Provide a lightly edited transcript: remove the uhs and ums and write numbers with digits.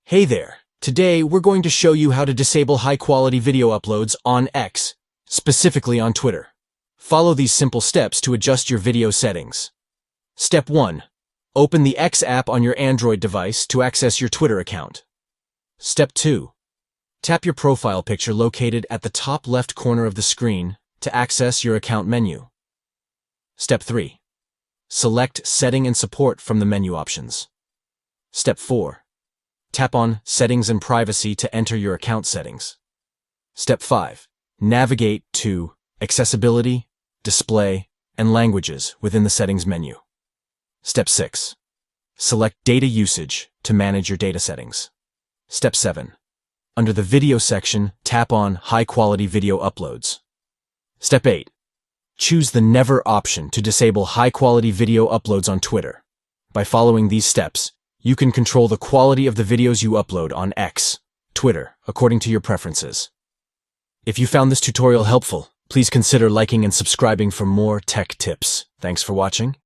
Hey there! Today, we're going to show you how to disable high-quality video uploads on X, specifically on Twitter. Follow these simple steps to adjust your video settings. Step 1. Open the X app on your Android device to access your Twitter account. Step 2. Tap your profile picture located at the top left corner of the screen to access your account menu. Step 3. Select Setting and Support from the menu options. Step 4. Tap on Settings and Privacy to enter your account settings. Step 5. Navigate to Accessibility, Display, and Languages within the Settings menu. Step 6. Select Data Usage to manage your data settings. Step 7. Under the Video section, tap on High-Quality Video Uploads. Step 8. Choose the Never option to disable high-quality video uploads on Twitter. By following these steps, you can control the quality of the videos you upload on X, Twitter, according to your preferences. If you found this tutorial helpful, please consider liking and subscribing for more tech tips. Thanks for watching.